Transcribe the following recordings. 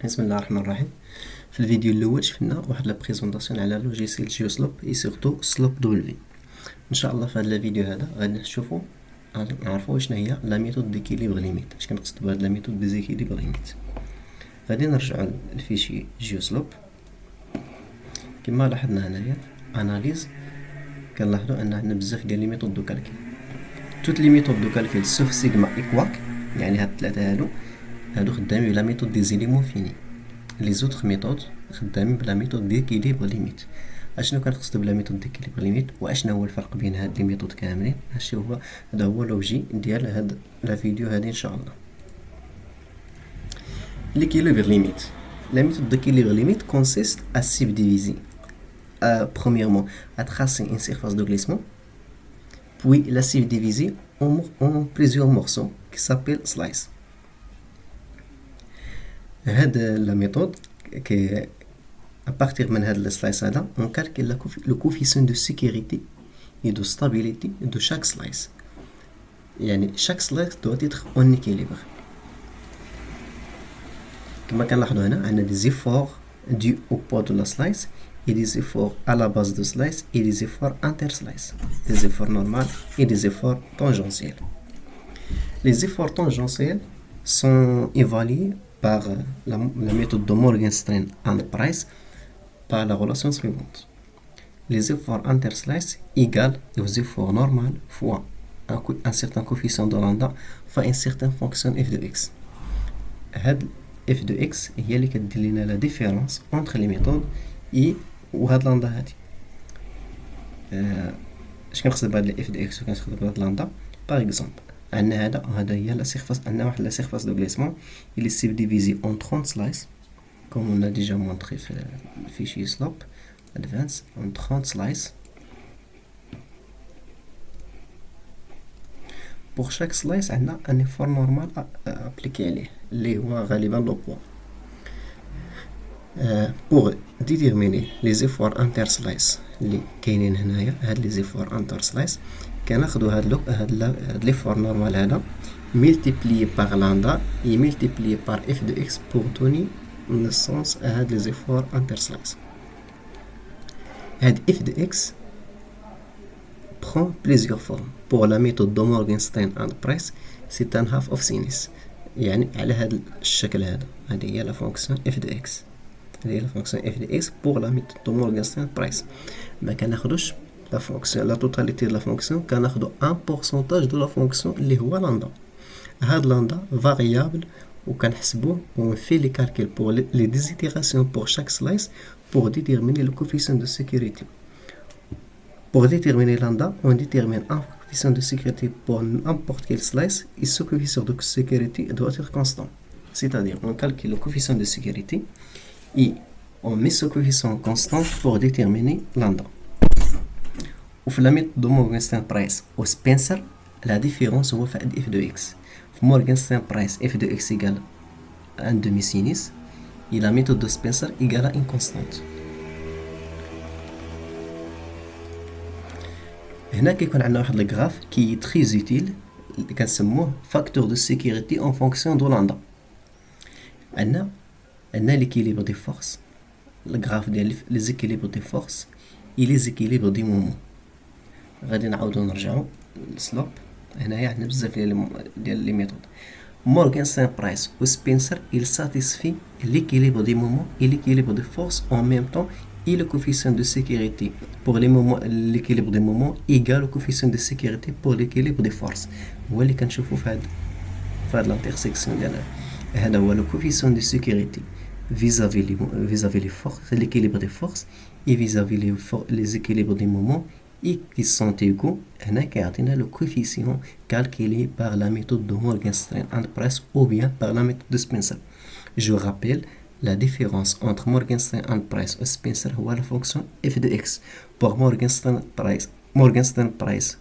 بسم الله الرحمن الرحيم. في الفيديو الاول شفنا واحد لا بريزونطاسيون على لوجيسيال جيوسلوب اي سورتو سلوب دبليو. ان شاء الله في هذا الفيديو هذا غادي نشوفوا نعرفوا شنو هي لا ميثود ديكيليبر ليميت. اش كنقصد بهاد لا ميثود ديزيكيليبر ليميت؟ غادي نرجعوا للفيشي جيوسلوب. كما لاحظنا هنايا اناليز كنلاحظوا ان عندنا بزاف ديال لي ميثود دو كالكول. توت لي ميثود دو كالكول سوف سيغما ايكواك، يعني هاد الثلاثه هادو خدامين بلا ميثود دي زيليمون فيني. لي زوطخ ميثود خدامين بلا ميثود ديكيليبر ليميت. اشنو كنقصدو بلا ميثود ديكيليبر ليميت واشنا هو الفرق بين هاد لي ميثود كاملين؟ هذا هو لوجي ديال هاد لا فيديو هادي ان شاء الله. L'équilibre limite. La méthode d'équilibre limite consiste à subdiviser, premièrement, à tracer une surface de glissement, puis la subdiviser en plusieurs morceaux qui s'appellent slice. La méthode, à partir de cette slice, on calcule le coefficient de sécurité et de stabilité de chaque slice. Chaque slice doit être en équilibre. كما كنلاحظوا هنا عندنا des efforts dus au poids de la slice et des efforts à la base de slice et des efforts inter-slice, des efforts normaux et des efforts tangentiels. Les efforts tangentiels sont évalués par la méthode de Morgenstern and Price par la relation suivante. Les efforts inter-slice égale aux efforts normaux fois un certain coefficient de lambda fois une certaine fonction f de x. f de x هي اللي كدير لنا لا ديفيرونس entre les méthodes et وهاد لاندا هادي. اش كنقصد بهاد اف دو اكس وكنقصد بهاد لاندا؟ باغ اكزومبل عندنا هذا هي لا سيرفاس، عندنا واحد لا سيرفاس دو غليسمون اللي سيبديفيزي اون 30 سلايس كوم اون ا ديجا مونطري في الفيشي سلوب ادفانس اون 30 سلايس. Pour chaque slice, on a un effort normal appliqué عليه اللي هو غالبا لو بوا. Pour déterminer les efforts inter-slice اللي كاينين هنايا، هاد لي efforts inter-slice كناخدو هاد l'effort normal هذا multiplié par lambda et multiplié par f de x pour donner naissance à هاد les efforts inter-slice. هاد f de x prend plusieurs formes. Pour la méthode de Morgenstern and Price, c'est un half of sinus. يعني على هذا الشكل هذا. هذه هي la fonction f de x. هذه هي la fonction f de x pour la méthode de Morgenstern Price. ما كناخدوش la fonction la totalité de la fonction، كناخدو un pourcentage de la fonction اللي هو lambda. هاد lambda variable وكنحسبوه on fait les calculs pour les désitérations pour chaque slice pour déterminer le coefficient de sécurité. Pour déterminer lambda, on détermine un coefficient de sécurité pour n'importe quel slice et ce coefficient de sécurité doit être constant. C'est-à-dire, on calcule le coefficient de sécurité et on met ce coefficient constant pour déterminer lambda. Au la méthode de Morgenstern Price au Spencer, la différence هو فائد f de x. في Morgenstern Price, f de x égale un demi-sinus et la méthode de Spencer égale à une constante. هنا كيكون عندنا واحد الغراف كي تري زوتيل اللي كنسموه فاكتور دو سيكوريتي اون فونكسيون دو لاندا. عندنا ليكيليبر دي فورس، الغراف ديال لي زيكيليبر دي فورس اي لي زيكيليبر دي مومون. غادي نعاودو نرجعو للسلوب. هنايا عندنا بزاف ديال لي ميثود. Morgenstern Price ou Spencer il satisfait l'équilibre des moments et l'équilibre des forces en même temps et le coefficient de sécurité pour les moments, l'équilibre des moments égale au coefficient de sécurité pour l'équilibre des forces. هو اللي كنشوفو في هاد l'intersection ديالها. هذا هو le coefficient de sécurité vis-à-vis les forces, l'équilibre des forces et vis-à-vis les équilibres des moments et qui sont égaux. هنا كيعطينا le coefficient calculé par la méthode de Morgenstern and Price ou bien par la méthode de Spencer. Je rappelle la différence entre Morgenstern and Price et Spencer هو la fonction f de x. Pour Morgenstern Price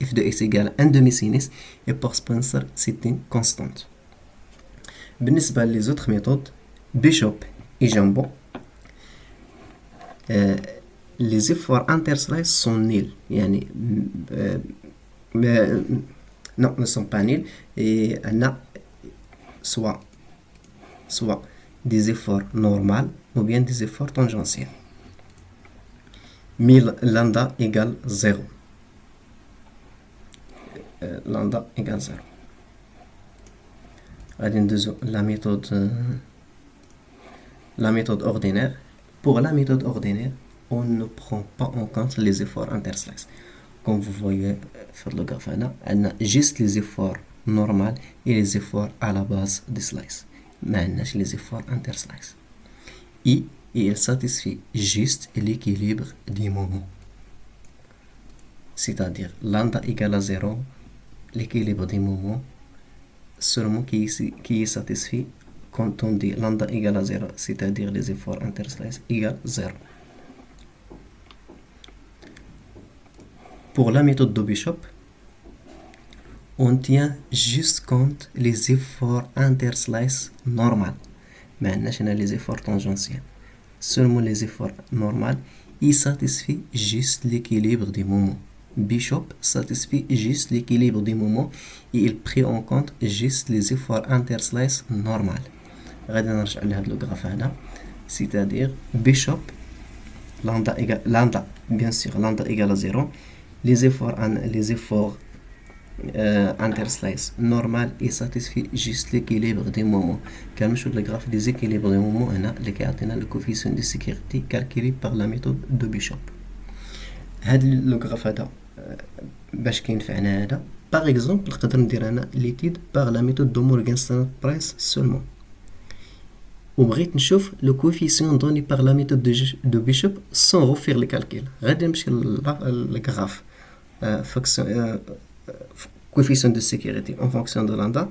f de x égale un demi-sinus et pour Spencer c'est une constante. بالنسبة les autres méthodes Bishop et Jambon, les efforts inter-slice sont nuls. يعني non, ne sont pas nuls et on a soit des efforts normaux ou bien des efforts tangentiels. 1000 lambda égale 0. Lambda égale 0. La méthode ordinaire. Pour la méthode ordinaire, on ne prend pas en compte les efforts interslice. Comme vous voyez sur le graphe, on a juste les efforts normaux et les efforts à la base des slices. Mais on a les efforts interslice. Et il satisfait juste l'équilibre des moments. C'est-à-dire lambda égale à 0, l'équilibre des moments, seulement qui est satisfait quand on dit lambda égale à 0, c'est-à-dire les efforts interslice égale 0. Pour la méthode de Bishop, on tient juste compte les efforts interslice normaux. Maintenant, on a les efforts tangentiels. Seulement les efforts normaux, ils satisfient juste l'équilibre des moments. Bishop satisfait juste l'équilibre des moments et il prend en compte juste les efforts interslice normaux. غادي نرجع لهذا الجراف هذا, c'est-à-dire Bishop lambda bien sûr lambda égale à 0, les efforts interslice normal et satisfait juste l'équilibre des moments. كنمشيو للجراف des équilibres des moments هنا اللي كيعطينا le coefficient de sécurité calculé par la méthode de Bishop. هذا الجراف هذا باش كينفعنا هذا par exemple نقدر ندير انا l'étude par la méthode de Morgenstern Price seulement. وبغيت نشوف le coefficient donné par la méthode de Bishop sans refaire le calcul. غادي نمشي للجراف coefficient de sécurité en fonction de lambda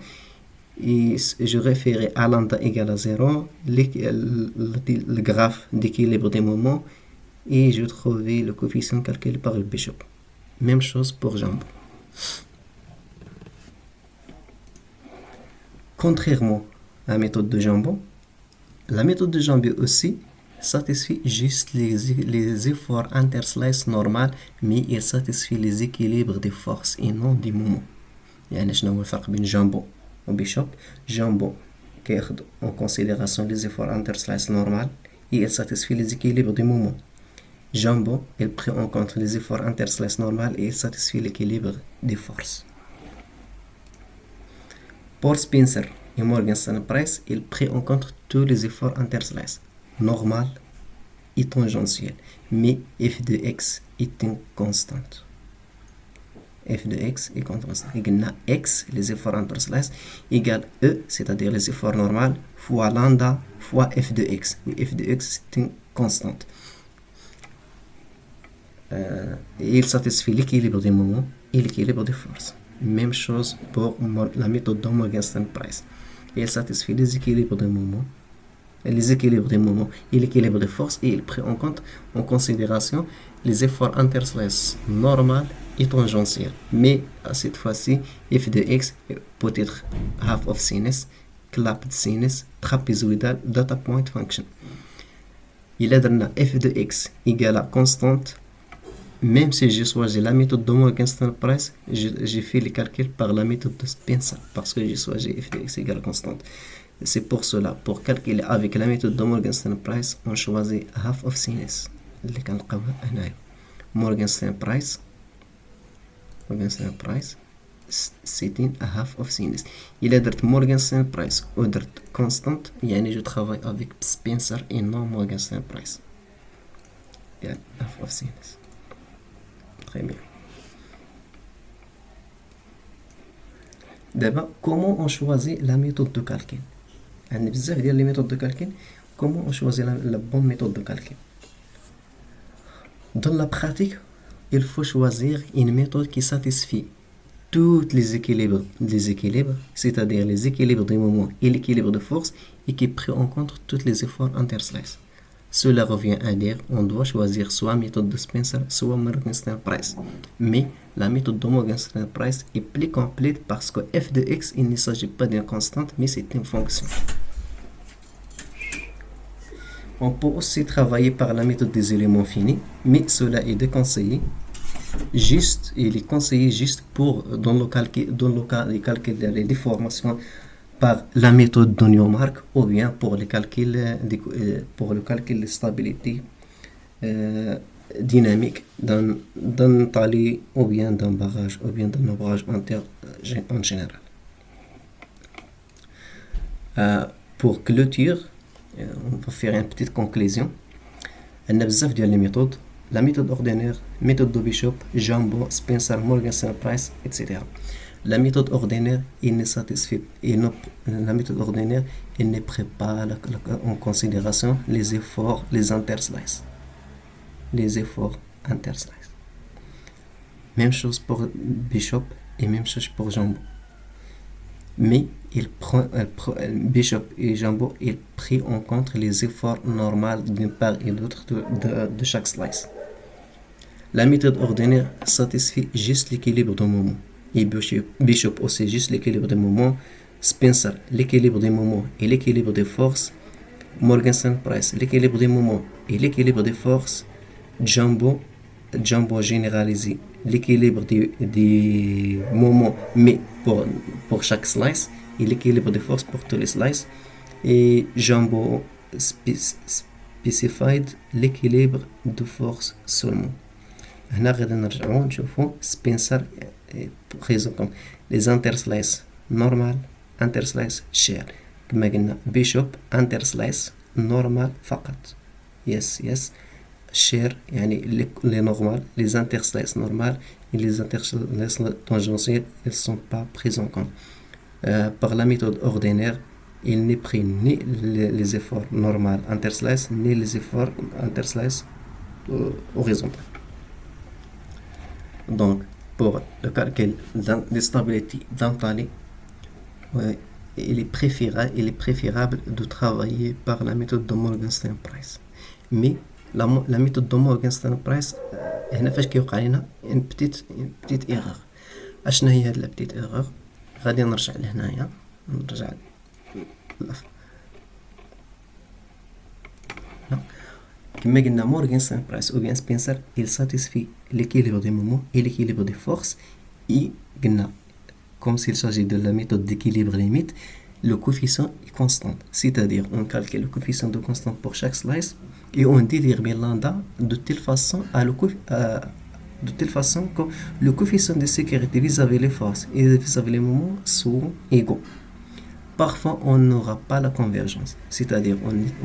et je référais à lambda égale à 0, le graphe d'équilibre des moments et je trouvais le coefficient calculé par le Bishop. Même chose pour Jambon. Contrairement à la méthode de Jambon, la méthode de Jambon aussi satisfait juste les efforts interslice normaux, mais il satisfait les équilibres des forces et non des moments. يعني شنو هو الفرق بين جامبون وبيشوب؟ جامبون كياخد en considération les efforts interslice normaux et il satisfait les équilibres des moments. Jambon, il prend en compte les efforts interslice normaux et il satisfait l'équilibre des forces. Pour Spencer et Morgenstern Price, il prend en compte tous les efforts interslice normal et tangentiel, mais f de x est une constante. F de x est constante. Égale x, les efforts interslice, égale e, c'est-à-dire les efforts normaux, fois lambda, fois f de x. Et f de x, c'est une constante. Et il satisfait l'équilibre des moments et l'équilibre des forces. Même chose pour la méthode de Morgenstern Price. Il satisfait les équilibres des moments et l'équilibre des forces et il prend en considération les efforts interslice normaux et tangentiels. Mais à cette fois-ci, f de x peut être half of sinus, clapped sinus, trapezoidal, data point function. Il a donné f de x égale à constante. Même si j'ai choisi la méthode de Morgenstern Price, j'ai fait les calculs par la méthode de Spencer parce que j'ai choisi f de x égale à constante. C'est pour cela, pour calculer avec la méthode de Morgenstern Price, on choisit half of sinus. اللي كنلقاوها هنايا. Morgenstern Price c'est a half of sinus. إلا درت Morgenstern Price و درت constant, يعني je travaille avec Spencer et non Morgenstern Price. يعني half of sinus. Très bien. D'abord, comment on choisit la méthode de calcul? عندنا بزاف ديال لي ميثود دو كالكول. comment on choisit la bonne méthode de calcul? Dans la pratique, il faut choisir une méthode qui satisfait tous les équilibres, c'est-à-dire les équilibres des moments et l'équilibre de force et qui prend en compte tous les efforts interslice. Cela revient à dire on doit choisir soit méthode de Spencer, soit Morgenstern Price. Mais la méthode de Morgenstern Price est plus complète parce que f de x, il ne s'agit pas d'une constante, mais c'est une fonction. On peut aussi travailler par la méthode des éléments finis, mais cela est déconseillé. Il est conseillé juste pour dans le cas des calculs des déformations par la méthode de Newmark ou bien pour le calcul de stabilité dynamique d'un tali ou bien d'un barrage ou bien d'un ouvrage en général. Pour clôture, on va faire une petite conclusion. On a بزاف ديال les méthodes. La méthode ordinaire, méthode de Bishop, Jambon, Spencer, Morgenstern, Price, etc. La méthode ordinaire, il ne satisfait, la méthode ordinaire, il ne prend pas en considération les efforts, les interslices. Les efforts interslices. Même chose pour Bishop et même chose pour Jambon. Mais Bishop et Jambon, il prit en compte les efforts normaux d'une part et d'autre de chaque slice. La méthode ordinaire satisfait juste l'équilibre de moment. Et Bishop aussi juste l'équilibre des moments. Spencer, l'équilibre des moments et l'équilibre des forces. Morgenstern, Price, l'équilibre des moments et l'équilibre des forces. Jambon généralisé, l'équilibre des moments, mais pour chaque slice, et l'équilibre des forces pour tous les slices. Et Jambon specified l'équilibre de force seulement. هنا غادي نرجعو نشوفو سبنسر بريزون les interslices normal interslice share كما قلنا بيشوب interslice normal فقط yes share يعني les normales les interslices normales et les interslices tangentielles elles sont pas prises en compte par la méthode ordinaire il n'est pris ni les efforts normaux interslice ni les efforts interslice horizontaux. Donc, pour le calcul de stabilité d'un tali, il est préférable de travailler par la méthode de Morgenstern-Price. Mais la méthode de Morgenstern-Price, هنا فاش كيوقع لنا une petite erreur. اشنا هي هاد la petite erreur؟ غادي نرجع لهنايا نرجع كما قلنا Morgenstern-Price ou bien Spencer, il satisfait l'équilibre des moments et l'équilibre des forces. Et قلنا, comme s'il s'agit de la méthode d'équilibre limite, le coefficient est constant. C'est-à-dire, on calcule le coefficient de constante pour chaque slice et on détermine lambda de telle façon que le coefficient de sécurité vis-à-vis les forces et vis-à-vis les moments sont égaux. Parfois, on n'aura pas la convergence. C'est-à-dire,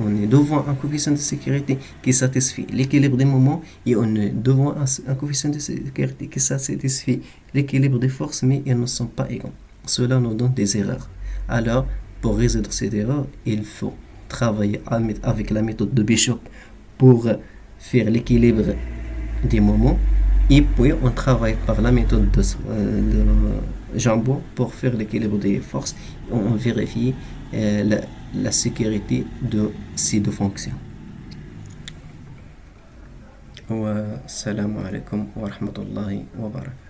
on est devant un coefficient de sécurité qui satisfait l'équilibre des moments et on est devant un coefficient de sécurité qui satisfait l'équilibre des forces, mais ils ne sont pas égaux. Cela nous donne des erreurs. Alors, pour résoudre ces erreurs, il faut travailler avec la méthode de Bishop pour faire l'équilibre des moments. Et puis, on travaille par la méthode de Jambon pour faire l'équilibre des forces. On vérifie la sécurité de ces deux fonctions. Wa salamu alaikum wa rahmatullahi wa barakatuh.